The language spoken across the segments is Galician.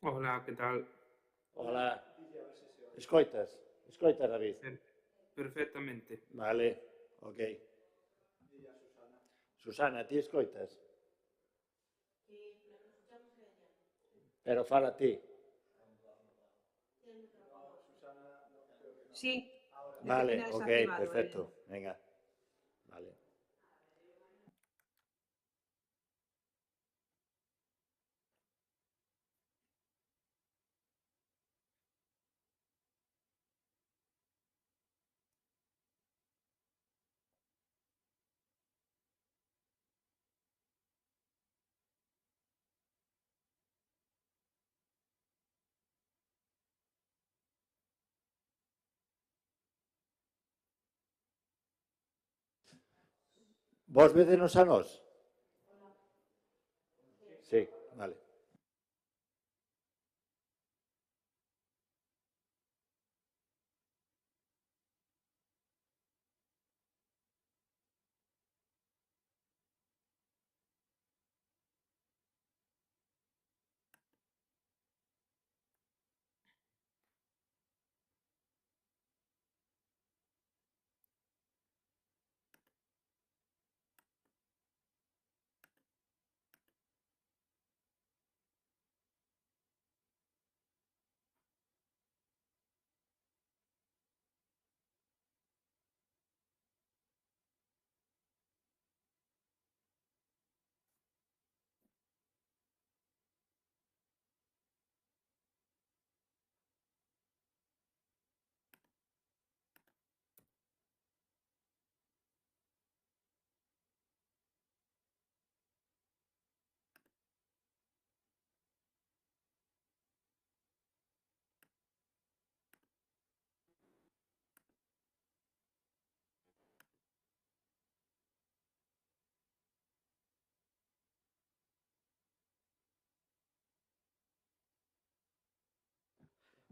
Hola, ¿qué tal? Hola. Escoitas? Escoitas, David? Per- Perfectamente. Vale, ok. Susana, ti escoitas? Pero fala ti. Sí, es que Vale, tenía ok, desactivado perfecto. Venga, vale. Vos vedenos a nós? Sí, vale.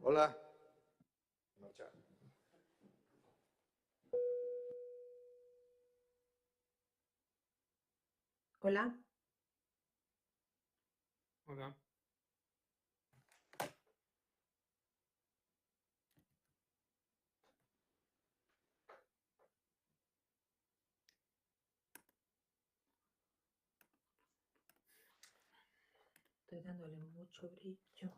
Hola. Marcha. Hola. Hola. Estoy dándole mucho brillo.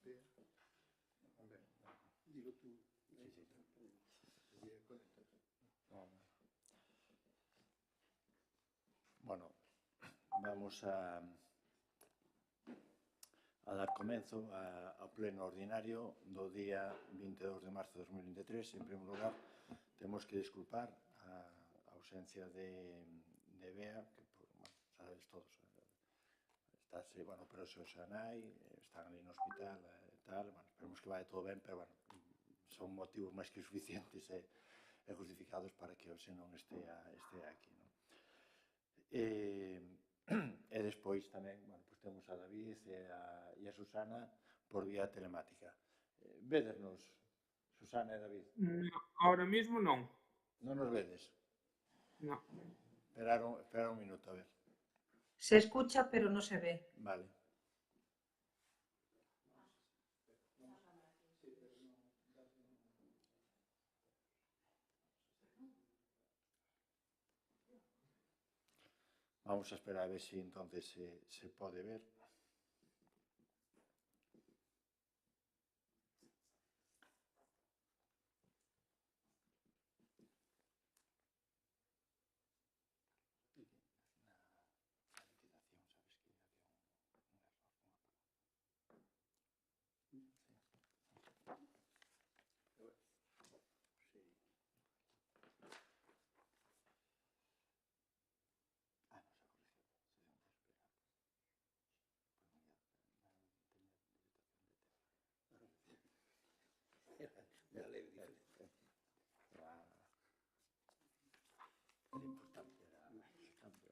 Bea. Vabbè, dillo tu. Bueno, vamos a dar comezo ao pleno ordinario do día 22 de marzo de 2023. En primeiro lugar, temos que disculpar a ausencia de Bea, que, bueno, sabedes todos, estáse, bueno, pero o sea nai, están ali no hospital e tal, bueno, esperemos que vai todo ben, pero, bueno, son motivos máis que suficientes e justificados para que hoxe non estea aquí, non? E despois tamén, bueno, pues temos a David e a Susana por vía telemática. Védernos, Susana e David? No, ahora mismo non. Non nos vedes? No. Esperar un minuto, a ver. Se escucha, pero no se ve. Vale. Vamos a esperar a ver si entonces se pode ver. Era leve diferente. Era importante, era cambio.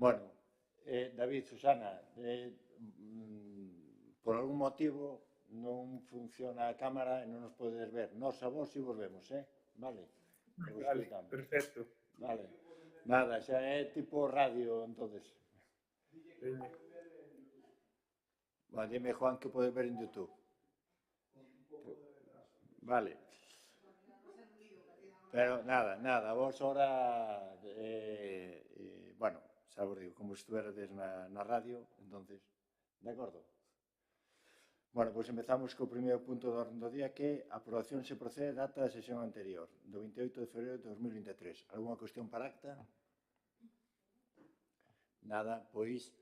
Bueno, David, Susana, por algún motivo non funciona a cámara e non nos podes ver. Nos a vos si vos vemos, vale? E vos Vale, escoitamos. perfecto. Vale. Nada, xa é tipo radio, entonces. Veña. Bueno, dime, Juan, que podes ver en YouTube. Vale. Pero nada, vos ahora, bueno, xa vos digo, como se estuverades na radio, entonces, de acordo? Bueno, pois empezamos co primeiro punto do orden do día, que a aprobación se procede data da sesión anterior, do 28 de febreiro de 2023. Alguna cuestión para acta? Nada, pois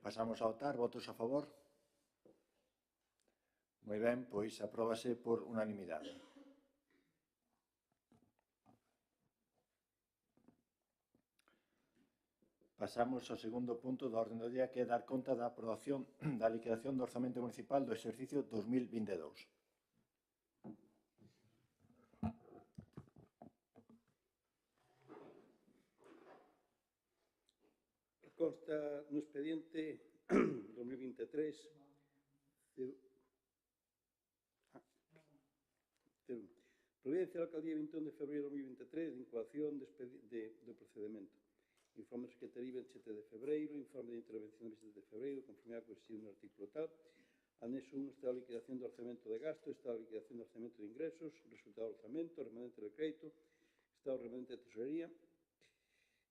pasamos a votar. Votos a favor? Moi ben, pois apróbase por unanimidade. Pasamos ao segundo punto do orden do día, que é dar conta da aprobación da liquidación do orzamento municipal do exercicio 2022. Consta no expediente 2023 Providencia da Alcaldía 21 de febreiro de 2023 de incoación do procedimento. Informe da Secretaría 27 de febreiro, informe de intervención de 27 de febreiro, conformidade co exigido no artículo tal. Anexo 1, estado de liquidación do orzamento de gasto, estado de liquidación do orzamento de ingresos, resultado do orzamento, remanente de crédito, estado remanente de tesorería.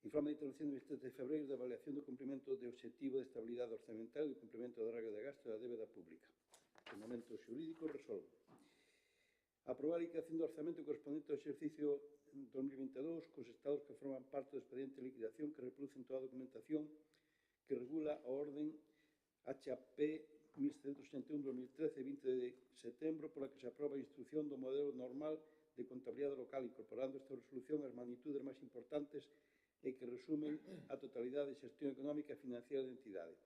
Informe de intervención de 27 de febreiro de avaliación do cumprimento de objetivo de estabilidade orçamental e do cumprimento da regra de gasto e da débeda pública. O momento xurídico resolve. Aprobar a liquidación do orzamento correspondente ao exercicio 2022 cos estados que forman parte do expediente de liquidación que reproducen toda a documentación que regula a orden HAP 1781-2013, 20 de setembro, pola que se aproba a instrucción do modelo normal de contabilidade local, incorporando esta resolución as magnitudes máis importantes e que resumen a totalidade de xestión económica e financiera da entidade.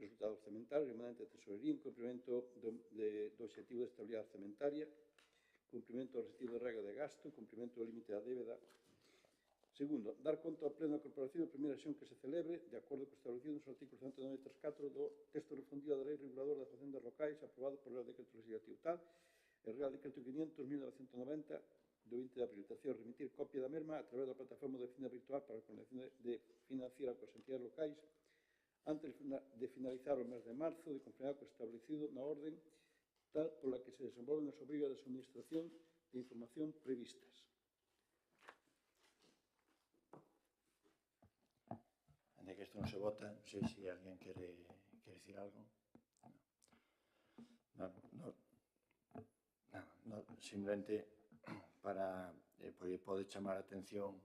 Resultado orzamentario, remanente de tesorería, cumprimento do objetivo de estabilidade orzamentaria, cumprimento do objetivo de regra de gasto, cumprimento do límite da débeda. Segundo, dar conta ao Pleno da Corporación da primeira sesión que se celebre, de acordo co establecido nos artículos 193.4 do texto refundido da Lei Reguladora das Facendas Locais, aprobado por Real Decreto Legislativo tal, e Real Decreto 500/1990, do 20 de abril. Terceiro, remitir copia da mesma a través da plataforma de oficina virtual para a coordinación financiera coas entidades locais antes de finalizar o mes de marzo, de conformidade co establecido na orden tal pola que se desenvolven as obrigas de suministración de información previstas. Ande que isto non se vota, non sei se alguén quere dicir algo. No, simplemente para pode chamar a atención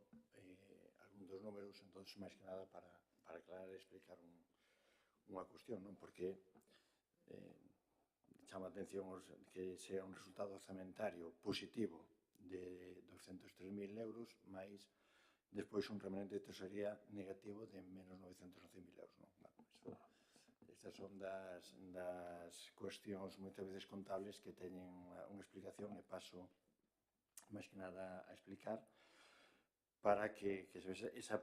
algún dos números, entón, máis que nada para aclarar e explicar unha cuestión, non? Porque chama a atención que sea un resultado orzamentario positivo de 203.000 euros, máis despois un remanente de tesorería negativo de menos 911.000 euros, non? Estas son das cuestións moitas veces contables que teñen unha explicación e paso máis que nada a explicar para que se vexa esa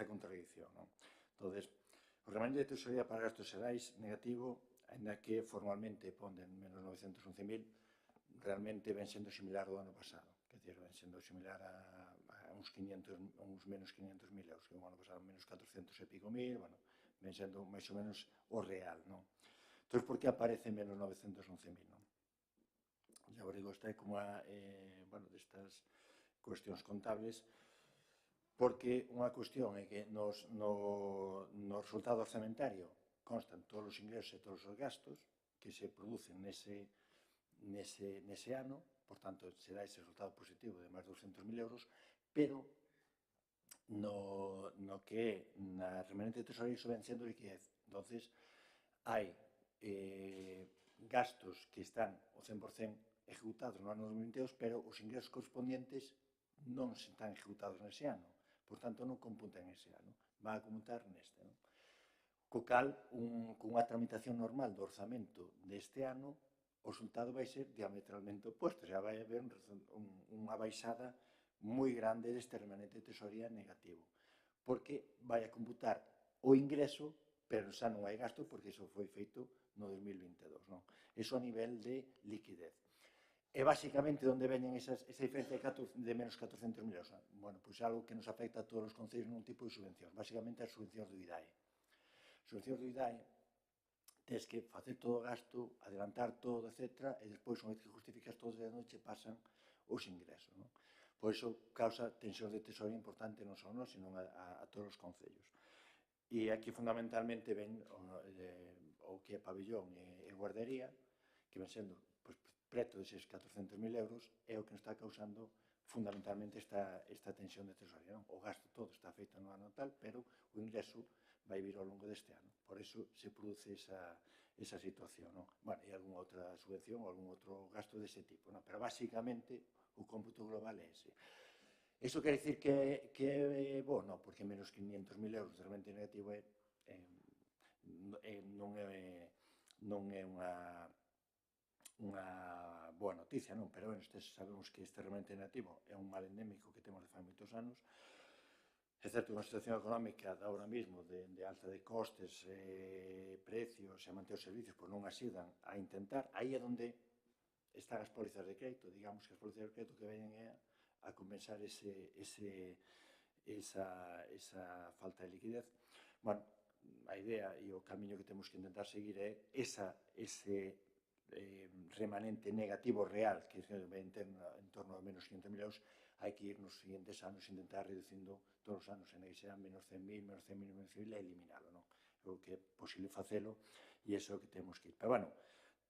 contradicción, non? Entón, o remanente de tesorería para gastos xerais negativo, ainda que formalmente ponden menos 911.000, realmente ven sendo similar ao ano pasado, que ven sendo similar a uns menos 500.000 euros, que o ano pasado menos 400 e pico mil, bueno, ven sendo máis ou menos o real, non? Entón, por que aparece menos 911.000, non? Ya vos digo, esta é como destas cuestións contables, porque unha cuestión é que no resultado orzamentario constan todos os ingresos e todos os gastos que se producen nese ano, por tanto, se dá ese resultado positivo de máis de 200.000 euros, pero no que é na remanente de tesorería iso ven sendo liquidez. Entonces, hai gastos que están ao 100% ejecutados no ano 2022, pero os ingresos correspondientes non se están ejecutados nese ano. Por tanto, non computan ese ano. Van a computar neste, non? Co cal, cunha tramitación normal do orzamento deste ano, o resultado vai ser diametralmente oposto. Xa vai haber unha baixada moi grande deste remanente de tesorería negativo. porque vai a computar o ingreso, pero xa non hai gasto, porque iso foi feito no 2022, non? Iso a nivel de liquidez. E basicamente onde veñen esa diferencia de menos 400.000 euros? Bueno, pois algo que nos afecta a todos os concellos nun tipo de subvención, basicamente as subvencións do IDAE. Subvencións do IDAE tens que facer todo o gasto, adelantar todo, etc. E despois, unha vez que justificas todo de noche, pasan os ingresos, non? Por iso causa tensións de tesorería importante non só nós, sino a todos os concellos. E aquí fundamentalmente ven o que é pabillón e guardería, que ven sendo preto deses 400.000 euros, é o que nos está causando fundamentalmente esta tensión de tesorería, non? O gasto todo está feito no ano tal, pero o ingreso vai vir ao longo deste ano. Por iso se produce esa situación, non? Bueno, e algunha outra subvención ou algún outro gasto dese tipo, non? Pero basicamente o cómputo global é ese. Iso quer dicir que é bo? Non, porque menos 500.000 euros de realmente negativo non é unha boa noticia, non? Pero, bueno, sabemos que este realmente negativo é un mal endémico que temos de fai moitos anos. É certo, unha situación económica de ahora mismo de alta de costes, precios e manter os servicios, pois non asidan a intentar. Aí é onde están as pólizas de crédito, digamos que as pólizas de crédito que veñen a compensar esa falta de liquidez. Bueno, a idea e o camiño que temos que intentar seguir é ese remanente negativo real, que ven en torno a menos 500.000 euros, hai que ir nos seguintes anos intentar reducindo todos os anos, en que sean menos 100.000, menos 100.000, menos 100.000, e eliminalo, non? É o que é posible facelo e é o que temos que ir. Pero, bueno,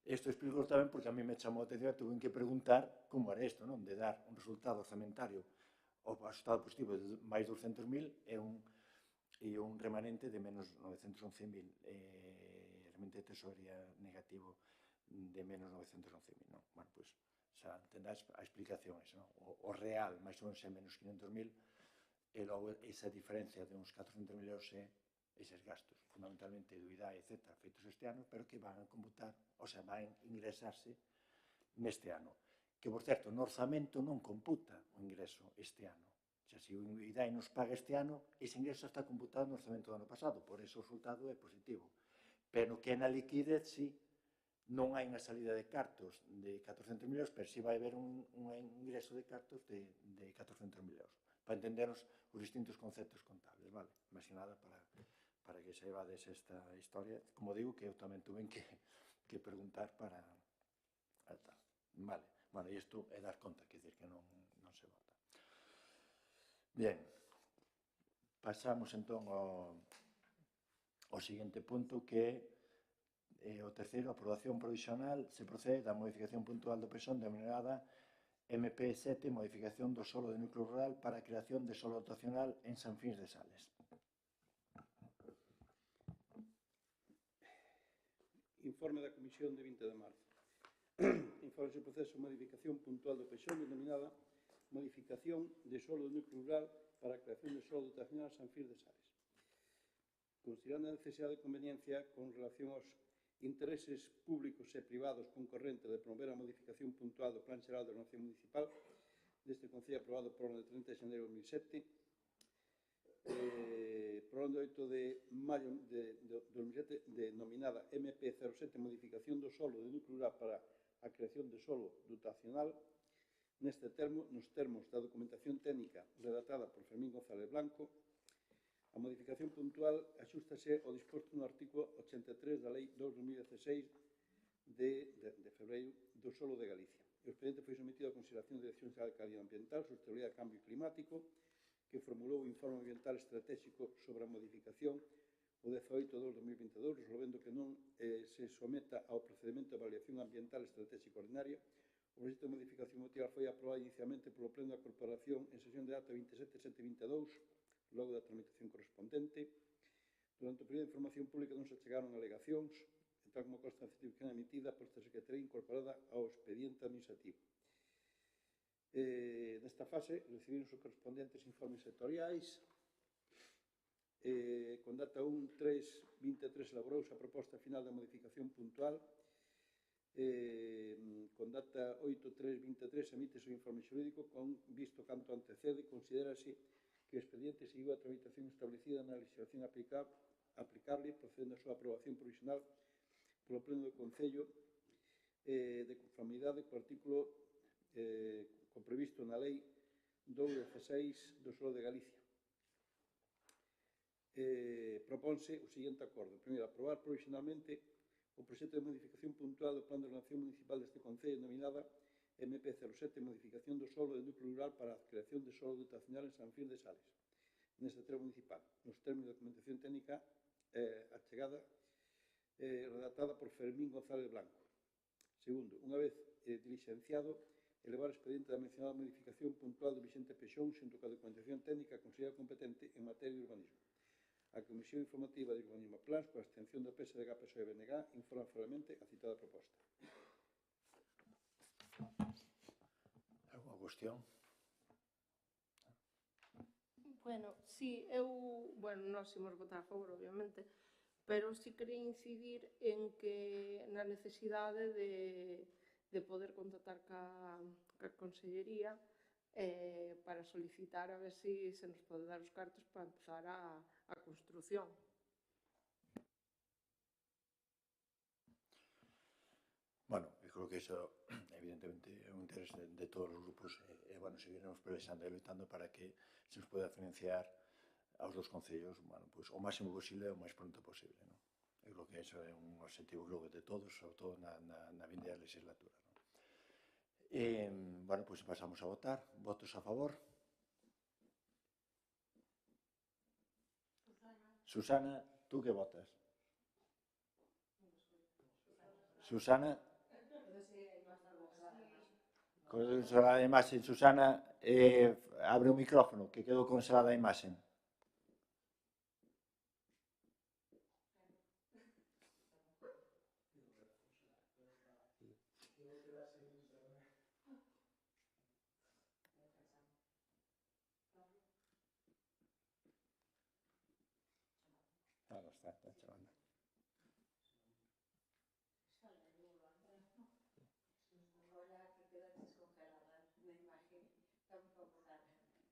isto explico tamén porque a mí me chamou a atención e tuve que preguntar como era isto, non? De dar un resultado orzamentario ou resultado positivo de máis de 200.000 e un remanente de menos 911.000, realmente tesorería negativo de menos 911.000, non? Bueno, pois, xa entendás a explicación esa, non? O real, máis ou menos, é menos 500.000, e logo esa diferencia de uns 400.000 euros é eses gastos, fundamentalmente do IDAE, etc., feitos este ano, pero que van a computar, o sea, van a ingresarse neste ano. Que, por certo, no orzamento non computa o ingreso este ano. O sea, se o IDAE nos paga este ano, ese ingreso está computado no orzamento do ano pasado, por eso o resultado é positivo. Pero que na liquidez, sí, non hai unha salida de cartos de 400.000 euros, pero sí vai haber un ingreso de cartos de 400.000 euros, para entendernos os distintos conceptos contables, vale? Máis que nada para que saibades esta historia, como digo, que eu tamén tuve que preguntar para tal. Vale, bueno, e isto é dar conta, quer dizer que non se vota. Bien, pasamos entón ao seguinte punto, que é o terceiro, aprobación provisional, se procede da modificación puntual do PESON denominada MP7, modificación do solo de núcleo rural para a creación de solo dotacional en San Fins de Sales. Informe da Comisión de 20 de marzo. Informe sobre o proceso de modificación puntual do PESON denominada modificación de solo do núcleo rural para a creación de solo dotacional en San Fins de Sales. Considerando a necesidade de conveniencia con relación aos intereses públicos e privados concorrentes de promover a modificación puntual do Plan Xeral de Ordenación Municipal deste Concello aprobado por orde de 30 de xaneiro de 2007, por orde de 8 de maio de 2007, denominada MP07, modificación do solo de núcleo rural para a creación de solo dotacional, nos termos da documentación técnica redactada por Fermín González Blanco. A modificación puntual axústase ao disposto no artículo 83 da Lei 2/2016 de febreiro do solo de Galicia. O expediente foi sometido a consideración da Dirección Xeral de Calidade Ambiental, Sostenibilidade e Cambio Climático, que formulou o Informe Ambiental Estratégico sobre a modificación o 18/2/2022, resolvendo que non se someta ao procedimento de avaliación ambiental estratégico ordinaria. O proxecto de modificación motiva foi aprobado inicialmente polo Pleno da Corporación en sesión de data 27/7/22, logo da tramitación correspondente. Durante o período de información pública non se achegaron alegacións, e tal como consta na certificación emitida por esta Secretaría incorporada ao expediente administrativo. Nesta fase, recibiron os correspondentes informes sectoriais. Con data 1/3/23 elaborouse a proposta final da modificación puntual. Con data 8/3/23 emítese o informe xurídico con visto canto antecede, considerase que o expediente seguiu a tramitación establecida na legislación aplicable, procedendo a súa aprobación provisional polo Pleno do Concello de conformidade co artículo co previsto na Lei 216 do Solo de Galicia. Propónse o seguinte acordo. Primeiro, aprobar provisionalmente o proxecto de modificación puntual do Plan de Ordenación Municipal deste Concello denominada MP07, modificación do solo de núcleo rural para a creación de solo dotacional en San Fil de Sales, neste terreno municipal, nos términos de documentación técnica achegada, redactada por Fermín González Blanco. Segundo, unha vez diligenciado, elevar o expediente da mencionada modificación puntual do Vicente Pexón xunto coa documentación técnica considerada competente en materia de urbanismo. A Comisión Informativa de Urbanismo Plans, coa abstención do PSDG, PSOE e BNG, informa favorablemente a citada proposta. Alguna cuestión? Bueno, sí, nós imos votar a favor, obviamente, pero sí quería incidir en que na necesidade de poder contactar ca Consellería para solicitar a ver se nos pode dar os cartos para empezar a construción. Bueno, eu creo que iso evidentemente é un interés de todos os grupos e bueno, seguiremos pelexando e loitando para que se nos poda financiar aos dos concellos, bueno, pues, o máximo posible e o máis pronto posible, non? Eu creo que iso é un objetivo de todos, sobre todo na vindeira legislatura, non? Bueno, pues pasamos a votar. Votos a favor? Susana, tú que votas? Susana? Congelada a imaxe, Susana, abre o micrófono, que quedou congelada a imaxe. Está chavando.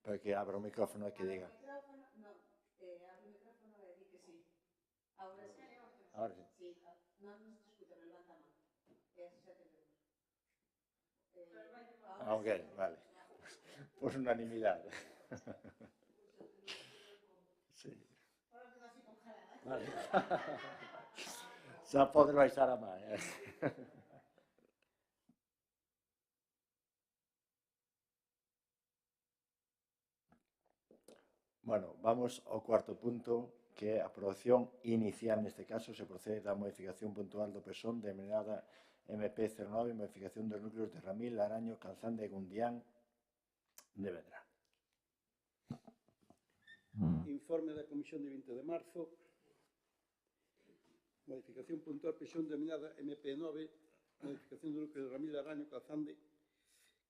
Para que abra o micrófono e que diga. Abre o micrófono e di que sí. Ahora sí. Ahora sí. Sí, non nos escuta, pero levanta a man. E así xa te vemos. Ok, vale. Pues unanimidade. Sí. Vale. Xa pode baixar a man. Bueno, vamos ao cuarto punto, que é a aprobación inicial. Neste caso, se procede da modificación puntual do PESON denominada MP09, modificación dos núcleos de Ramil, Araño, Calzande e Gundián de Vedra. Informe da Comisión de 20 de marzo. Modificación puntual PESON denominada MP9, modificación do núcleo de Ramil, Araño, Calzande,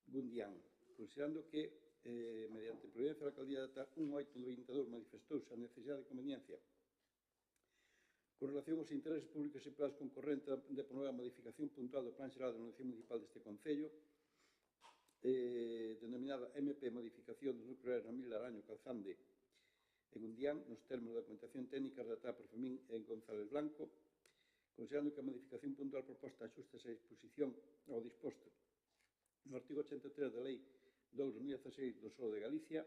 Gundián. Considerando que mediante providencia da alcaldía data 1/8/22 manifestouse a necesidade de conveniencia con relación aos intereses públicos e privados concorrentes de promover a modificación puntual do Plan Xeral de Ordenación Municipal deste Concello, denominada MP Modificación do núcleo de Ramil, Araño, Calzande e Gundián, nos termos da documentación técnica redactada por Fermín González Blanco, considerando que a modificación puntual proposta axusta a disposición ao disposto no artigo 83 da Lei 2/2016 do Solo de Galicia,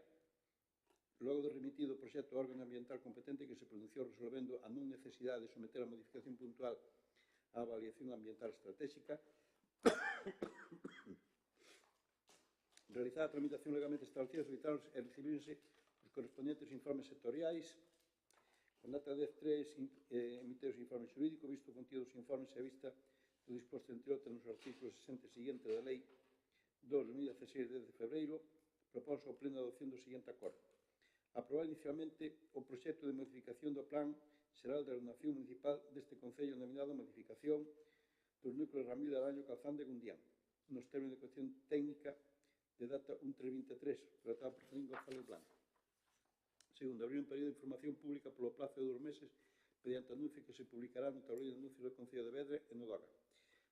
logo de remitido o proxecto ao órgano ambiental competente que se pronunciou resolvendo a non necesidade de someter a modificación puntual á avaliación ambiental estratégica, realizada a tramitación legalmente establecida, solicitaron e recibirse os correspondentes informes sectoriais, con data 10/3 emitidos o informe xurídico, visto o contido dos informes e a vista do disposto entre outros nos artículos 60 e seguinte da Lei 2016 de febreiro, propónse ao pleno a adopción do seguinte acordo. Aprobar inicialmente o proxecto de modificación do Plan Xeral de Ordenación Municipal deste Concello denominado Modificación dos núcleos Ramil, Araño, Calzande e Gundián, nos términos de cuestión técnica de data 1/3/23, redactada por Fermín González Blanco. Segundo, abrir un período de información pública polo plazo de 2 meses mediante anuncio que se publicará no tablillo de anuncios do Concello de Vedra e no DOGA.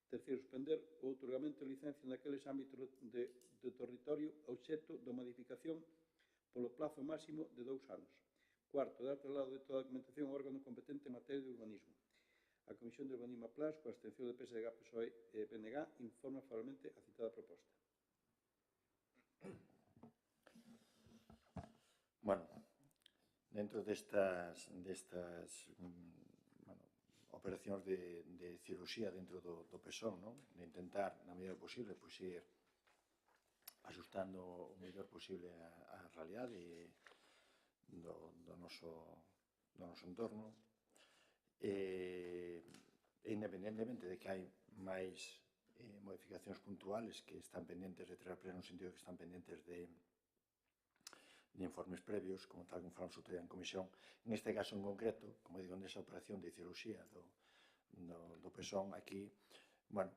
Terceiro, suspender o outorgamento de licencia naqueles ámbitos de territorio obxecto da modificación polo plazo máximo de 2 anos. Cuarto, dar traslado de toda a documentación ao órgano competente en materia de urbanismo. A Comisión de Urbanismo Plas, coa abstención de PSDG, PSOE e PNG, informa favorablemente a citada proposta. Bueno, dentro destas operacións de cirurxía dentro do pezón, non? De intentar, na medida posible, pois ir ajustando o mellor posible a realidade do noso entorno, e independentemente de que hai máis modificacións puntuales que están pendentes de traer pleno, no sentido que están pendentes de informes previos, como tal como falamos outro día en comisión. En este caso en concreto, como digo, nesa operación de cirurxía do pezón, aquí, bueno,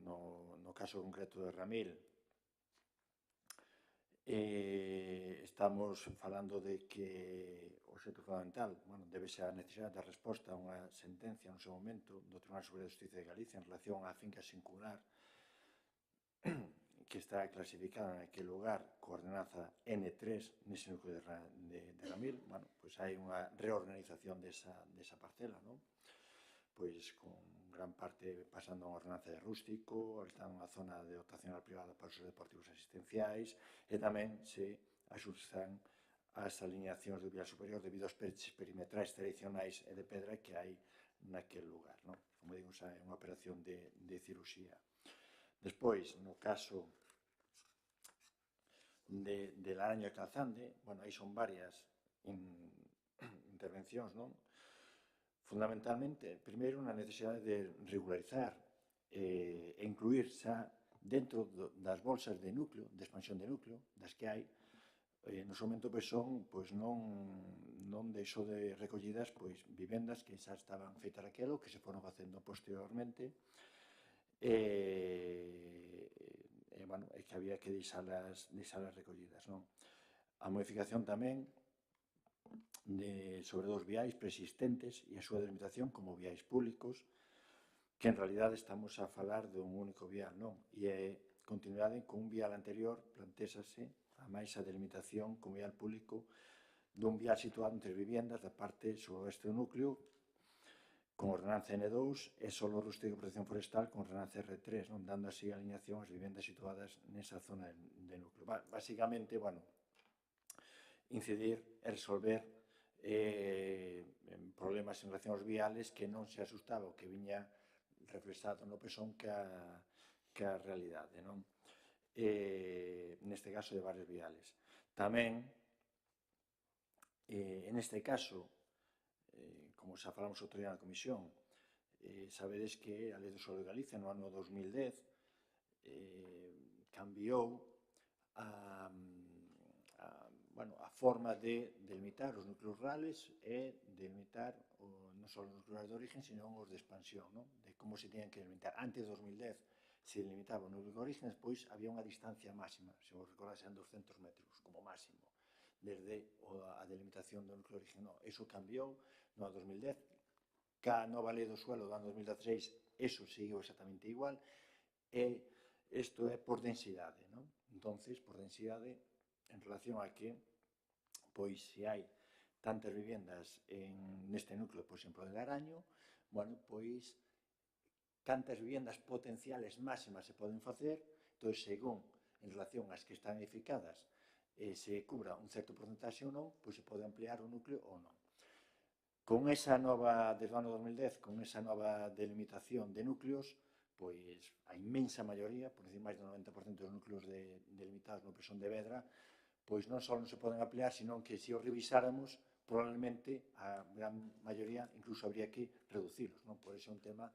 no caso concreto de Ramil, estamos falando de que o xeito fundamental, bueno, debe ser a necesidade de resposta a unha sentencia no seu momento do Tribunal Superior de Justicia de Galicia en relación á finca singular que está clasificada naquele lugar coa ordenanza N3 nese núcleo de Ramil. Bueno, pois hai unha reorganización desa parcela, non? Pois con gran parte pasando a unha ordenanza de rústico, está unha zona de dotacional privada para os deportivos asistenciais, e tamén se axustan as alineacións do vial superior debido aos peches perimetrais tradicionais e de pedra que hai naquele lugar, non? Como digo, é unha operación de cirurxía. Despois, no caso de Laraño e Calzande, bueno, aí son varias intervencións, non? Fundamentalmente, primeiro, na necesidade de regularizar e incluir xa dentro das bolsas de núcleo, de expansión de núcleo, das que hai, no seu momento Pezón pois non deixou de recollidas pois vivendas que xa estaban feitas aquelo, que se foron facendo posteriormente, bueno, é que había que deixalas recollidas, non? A modificación tamén sobre dos viais preexistentes e a súa delimitación como viais públicos, que en realidade estamos a falar dun único vial, non? E é continuidade con un vial anterior, plantésase a máis a delimitación como vial público dun vial situado entre viviendas da parte suroeste do núcleo con ordenanza N2 e solo rústico de protección forestal con ordenanza R3, non? Dando así a alineación ás vivendas situadas nesa zona de núcleo. Básicamente, bueno, incidir e resolver problemas en relación aos viales que non se asustaba o que viña reflexado no Pezón que a realidade, non? Neste caso de varios viales. Tamén, neste caso, como xa falamos outro día na comisión, sabedes que a Lei do Solo de Galicia no ano 2010 cambiou a forma de delimitar os núcleos rurales e delimitar non só os núcleos de origen, sino os de expansión, non? De como se tenían que delimitar. Antes de 2010 se delimitaba o núcleo de origen, despois había unha distancia máxima, se vos recordades, eran 200 metros como máximo, desde a delimitación do núcleo de origen. Non, iso cambiou no ano 2010, ca nova lei do suelo do ano 2016, iso seguiu exactamente igual, e isto é por densidade, non? Entonces, por densidade, en relación a que pois se hai tantas vivendas neste núcleo, por exemplo, de Laraño, bueno, pois cantas vivendas potenciales máximas se poden facer, entón, según en relación ás que están edificadas se cubra un certo porcentaxe ou non, pois se pode ampliar o núcleo ou non. Con esa nova, desde o ano 2010, con esa nova delimitación de núcleos, pois a inmensa maioría, por decir máis do 90% dos núcleos delimitados no Pezón de Vedra, pois non só non se poden ampliar, sino que se os revisáramos, probablemente a gran maioría incluso habría que reducilos, non? Por iso é un tema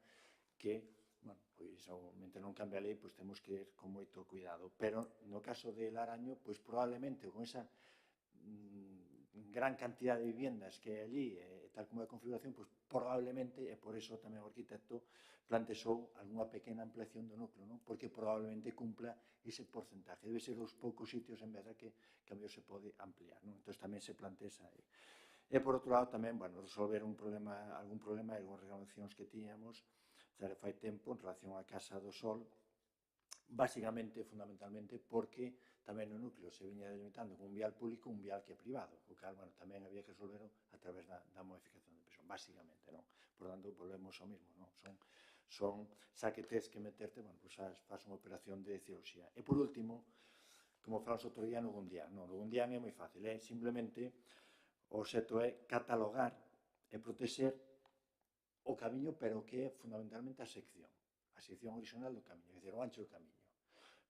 que, bueno, pois, mentre non cambia a lei, pois temos que ir con moito cuidado. Pero no caso de Laraño, pois probablemente con esa gran cantidad de viviendas que hai allí, tal como é a configuración, pois probablemente, e por iso tamén o arquitecto plantexou algunha pequena ampliación do núcleo, non? Porque probablemente cumpla ese porcentaje. Debe ser os poucos sitios en Vedra que a mellor se pode ampliar, non? Entón tamén se plantexa aí. E por outro lado tamén, bueno, resolver algún problema e algunhas reclamacións que tiñamos xa fai tempo en relación á Casa do Sol, basicamente, fundamentalmente, porque tamén no núcleo se viña delimitando con un vial público un vial que é privado, o cal, bueno, tamén había que resolverlo a través da modificación de presión, básicamente, non? Por tanto, volvemos ao mismo, non? Xa que tes que meterte, bueno, pues faz unha operación de cirurxía. E por último, como falamos outro día no Gundián, non? No Gundián é moi fácil, é simplemente o obxecto é catalogar e protexer o camiño, pero que é fundamentalmente a sección original do camiño, é dicir, o ancho do camiño,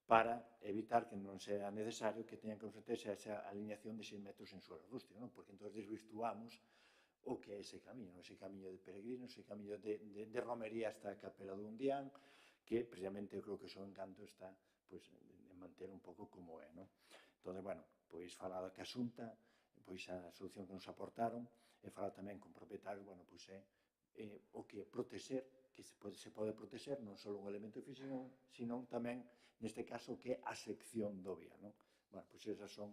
para evitar que non sea necesario que teñan que someterse a esa alineación de 6 metros en suelo rústico, non? Porque entón desvirtuamos o que é ese camiño de peregrinos, ese camiño de romería hasta a Capela do Undián, que precisamente eu creo que o seu encanto está pois, en manter un pouco como é, non? Entón, bueno, pois falado que a Xunta, pois a solución que nos aportaron, e falar tamén con propietarios, bueno, pois é o que protexer, que se pode protexer non só un elemento físico, sino tamén, neste caso, que é a sección do vía, non? Bueno, pois esas son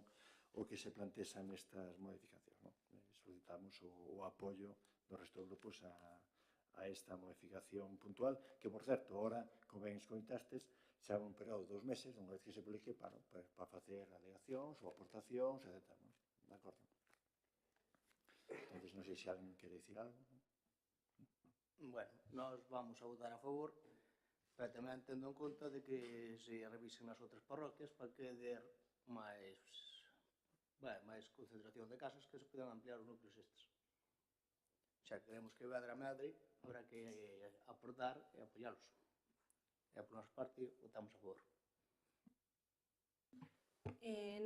o que se plantexan nestas modificacións, non? Solicitamos o apoio do resto dos grupos a esta modificación puntual, que, por certo, ahora, como ben escoitastes, xa un período de 2 meses, unha vez que se publique, para facer alegacións ou aportacións, etc. De acordo? Entón, non sei se alguén quere dicir algo. Bueno, nós vamos a votar a favor, pero tamén tendo en conta de que se revisen as outras parroquias para que der máis concentración de casas que se poden ampliar os núcleos estes. Xa queremos que Vedra medre, habrá que aportar e apoialos. E por nosa parte, votamos a favor.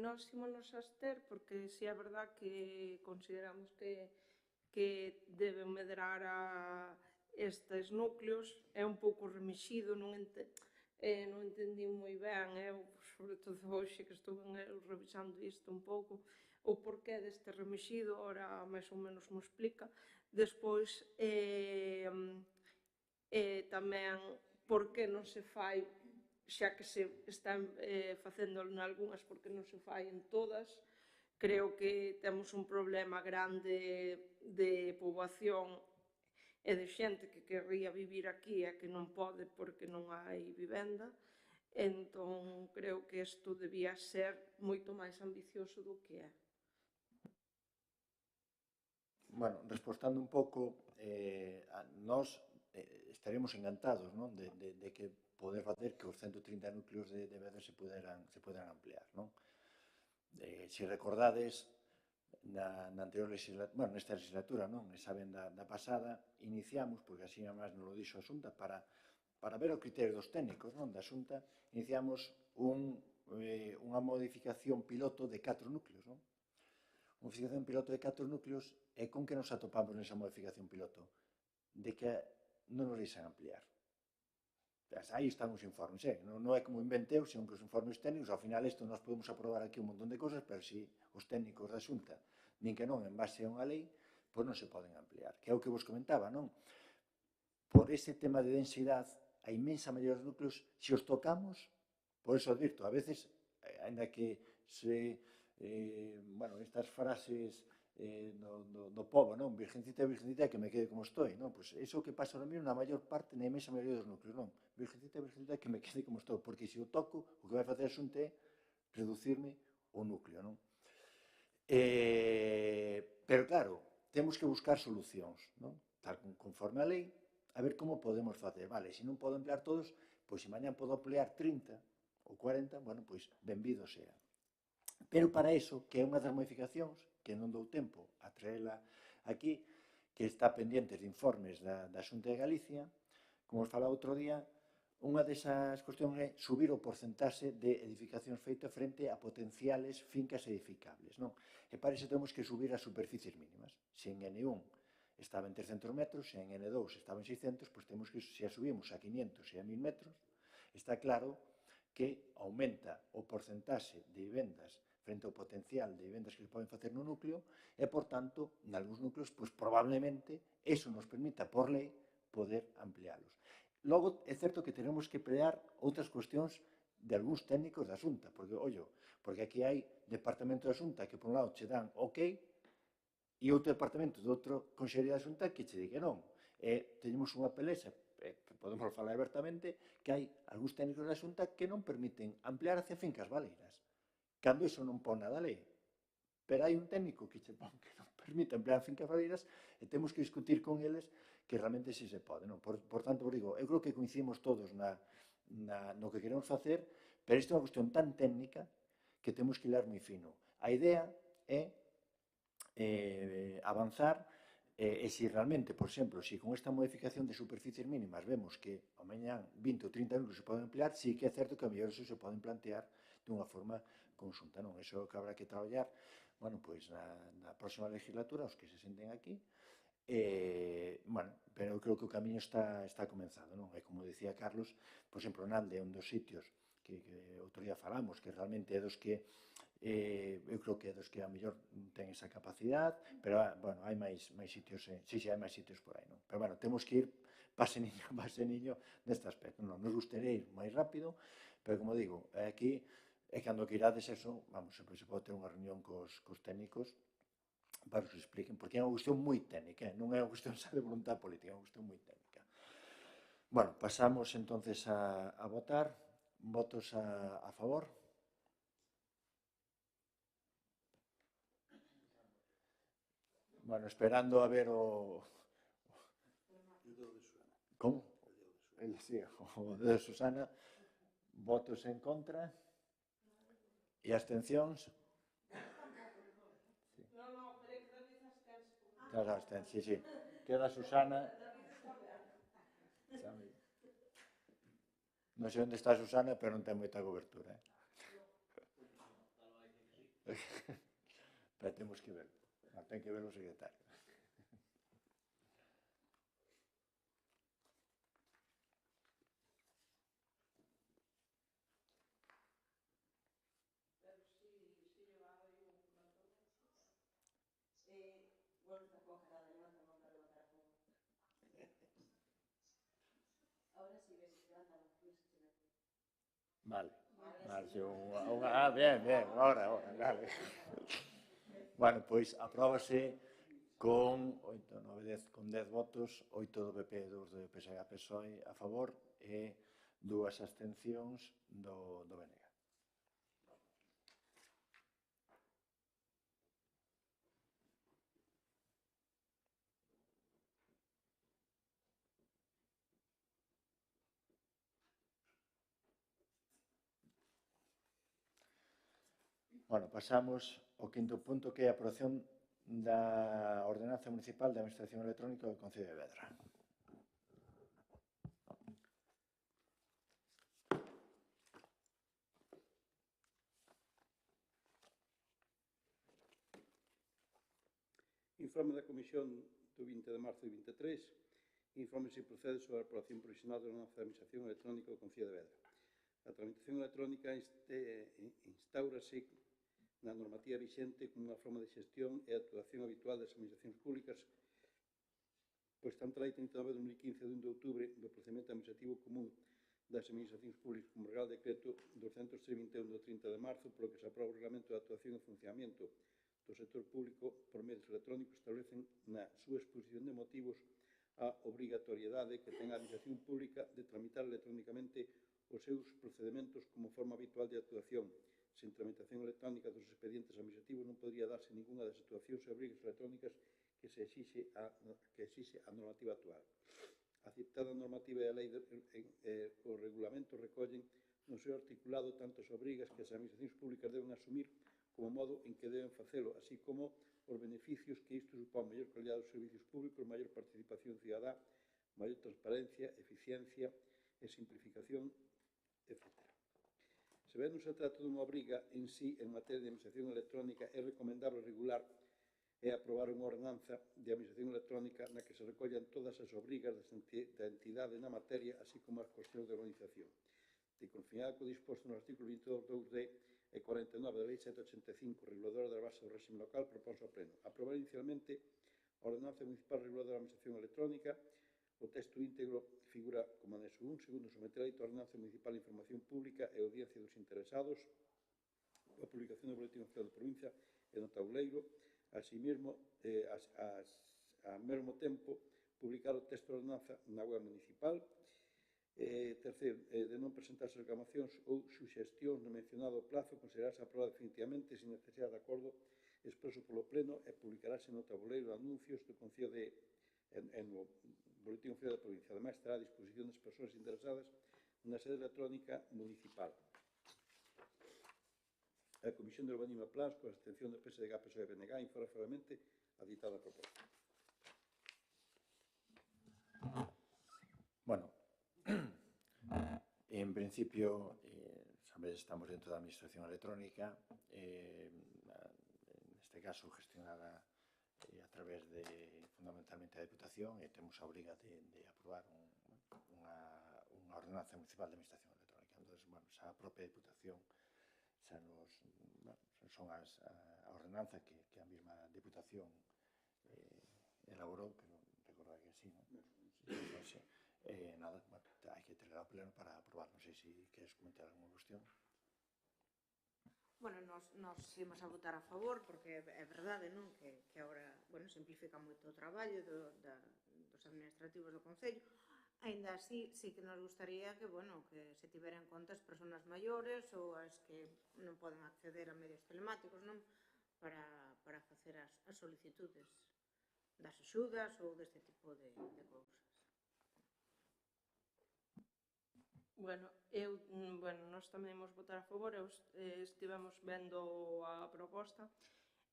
Nós ímonos a abster porque si é verdad que consideramos que deben medrar a estes núcleos, é un pouco remixido, non entendi moi ben, sobre todo hoxe que estuve revisando isto un pouco, o porqué deste remixido, ora máis ou menos me explica. Despois, tamén, por que non se fai, xa que se están facendo en algunhas, porque non se fai en todas. Creo que temos un problema grande de poboación e de xente que querría vivir aquí e que non pode porque non hai vivenda. Entón, creo que isto debía ser moito máis ambicioso do que é. Bueno, respostando un pouco, nós estaremos encantados, non? De que poder facer que os 130 núcleos de Vedra se poderan ampliar, non? Se recordades, nesta legislatura, non? Saben da pasada, iniciamos, porque así máis nos lo dixo a Xunta, para ver o criterio dos técnicos, non? Da Xunta, iniciamos unha modificación piloto de 4 núcleos, non? Unha modificación piloto de 4 núcleos, e con que nos atopamos nesa modificación piloto? De que non nos deixan ampliar. Aí están os informes, non é como inventeu, senón que os informes técnicos, ao final isto nós podemos aprobar aquí un montón de cosas, pero se os técnicos da Xunta din que non, en base a unha lei, pois non se poden ampliar. Que é o que vos comentaba, non? Por ese tema de densidade, a inmensa maioría dos núcleos, se os tocamos, por eso advirto, a veces, ainda que estas frases do povo, non? Virgencita, virgencita, que me quede como estou, non? Pois iso que pasa ahora mesmo na maior parte, na imensa maioría dos núcleos, non? Virgencita, virgencita, que me quede como estou, porque se o toco, o que vai facer a Xunta é reducirme o núcleo, non? Pero claro, temos que buscar solucións, non? Tal conforme a lei, a ver como podemos facer. Vale, se non podo emplear todos, pois se mañan podo emplear 30 ou 40, bueno, pois benvido sea. Pero para iso, que é unha das modificacións, que non dou tempo a traela aquí, que está pendentes de informes da Xunta de Galicia, como os falaba outro día, unha desas cuestións é subir o porcentaxe de edificacións feitas frente a potenciales fincas edificables, non? E para iso temos que subir as superficies mínimas. Se en N1 estaba en 300 metros, se en N2 estaba en 600, pois temos que, se a subimos a 500 e a 1000 metros, está claro que aumenta o porcentaxe de vivendas frente ao potencial de vivendas que se poden facer no núcleo e, por tanto, en algúns núcleos, pois probablemente, eso nos permita, por lei, poder ampliálos. Logo, é certo que tenemos que pelear outras cuestións de algúns técnicos da Xunta, porque aquí hai departamento da Xunta que, por un lado, che dan ok, e outro departamento de outro consellería da Xunta que che di que non. E teñemos unha pelexa, podemos falar abertamente, que hai algúns técnicos da Xunta que non permiten ampliar hacia fincas baleiras. cando iso non pon nada a lei. Pero hai un técnico que che pon que non permite emplear fincafadeiras e temos que discutir con eles que realmente si se pode. Non? Por tanto, digo, eu creo que coincidimos todos no que queremos facer, pero isto é unha cuestión tan técnica que temos que hilar moi fino. A idea é avanzar e se realmente, por exemplo, se con esta modificación de superficies mínimas vemos que ao mañán 20 ou 30 euros se poden emplear, sí que é certo que a mellor eso se poden plantear dunha forma conxunta, non? Eso é o que habrá que traballar, bueno, pois na próxima legislatura, os que se senten aquí, bueno, pero eu creo que o camiño está comenzado, non? E como dicía Carlos, por exemplo, Nalde é un dos sitios que outro día falamos, que realmente é dos que eu creo que é dos que a mellor ten esa capacidade, pero, bueno, hai máis sitios, sí, hai máis sitios por aí, non? Pero, bueno, temos que ir paseniño neste aspecto, non? Nos gustaría ir máis rápido, pero, como digo, aquí é cando que irades eso, vamos, sempre se pode ter unha reunión cos técnicos para que os expliquen, porque é unha cuestión moi técnica, non é unha cuestión xa de voluntad política, é unha cuestión moi técnica. Bueno, pasamos entonces a votar. Votos a favor. Bueno, esperando a ver o... Como? Sí, o de Susana. Votos en contra. E abstencións? No, pero é que David abstense. Claro, abstense, sí. Queda Susana. Non sei onde está Susana, pero non ten moita cobertura. Pero temos que ver. Ten que ver o secretario. Bueno, está congelada, levanta a mão para levantar a mão. Ahora sí ves, levanta a mão, ves se te ve. Vale. Bien, ahora, vale. Bueno, pois apróbase con 8, 9, 10, con 10 votos, 8 do PP, 2 do PSOE a PSOE a favor e 2 abstencións do BNG. Bueno, pasamos ao quinto punto, que é a aprobación da ordenanza municipal de administración electrónica do Concello de Vedra. Informe da Comisión do 20 de marzo de 23, informe se procede sobre a aprobación provisional da ordenanza de administración electrónica do Concello de Vedra. A tramitación electrónica instaurase na normativa vixente como unha forma de xestión e actuación habitual das administracións públicas, pois tanto a Lei 39 de 2015 de 1 de outubro do procedimento administrativo común das administracións públicas como o Real Decreto 221 do 30 de marzo, polo que se aproba o Reglamento de Actuación e Funcionamento do sector público por medios electrónicos, establecen na súa exposición de motivos a obrigatoriedade que ten a administración pública de tramitar electrónicamente os seus procedementos como forma habitual de actuación. Sen tramitación electrónica dos expedientes administrativos non podría darse ningunha das actuacións e obrigas electrónicas que exixe a normativa actual. A citada normativa e a lei o regulamento recollen no seu articulado tanto as obrigas que as administracións públicas deben asumir como o modo en que deben facelo, así como os beneficios que isto supón maior calidad dos servicios públicos, maior participación cidadá, maior transparencia, eficiencia e simplificación, etc. Se ben non se trata dunha obriga en sí en materia de administración electrónica, é recomendable regular e aprobar unha ordenanza de administración electrónica na que se recollan todas as obrigas da entidade na materia, así como as cuestións de organización. De conformidade co disposto no artículo 22.2d e 49 da Lei 785, reguladora das bases do réxime local, proponse ao Pleno aprobar inicialmente a ordenanza municipal reguladora da administración electrónica. O texto íntegro figura como anexo 1, segundo someter a dita ordenanza municipal a información pública e audiencia dos interesados, a publicación do boletín oficial da provincia e no tauleiro, así mesmo, ao mesmo tempo, publicar o texto da ordenanza na web municipal Terceiro, de non presentarse reclamacións ou suxestións no mencionado plazo, considerarse aprobada definitivamente sin necesidade de acordo expreso polo Pleno e publicarase no tabuleiro de anuncios do Concello no Boletín Oficial da Provincia. Ademais, estará a disposición das persoas interesadas na sede electrónica municipal. A Comisión de Urbanismo e Plans, con a abstención do PSDG, PSOE e BNG, informa favorablemente a ditada proposta. Bueno, en principio, sabedes, estamos dentro da administración electrónica, neste caso gestionada a través de, fundamentalmente, a Deputación, e temos a obriga de aprobar unha ordenanza municipal de administración electrónica. Entón, bueno, xa a propia Deputación xa nos, bueno, son a ordenanza que a mesma Deputación elaborou, pero recordar que sí, non? Sí. Nada, bueno, hai que traer ao pleno para aprobar. Non sei se queres comentar alguna cuestión. Bueno, nos imos a votar a favor, porque é verdade, non? Que agora, bueno, simplifica moito o traballo dos administrativos do Concello. Aínda así, sí que nos gustaría que, bueno, que se tivera en conta as persoas maiores ou as que non poden acceder a medios telemáticos, non? Para facer as solicitudes das axudas ou deste tipo de cousas. Bueno, nós tamén imos votar a favor, estivemos vendo a proposta,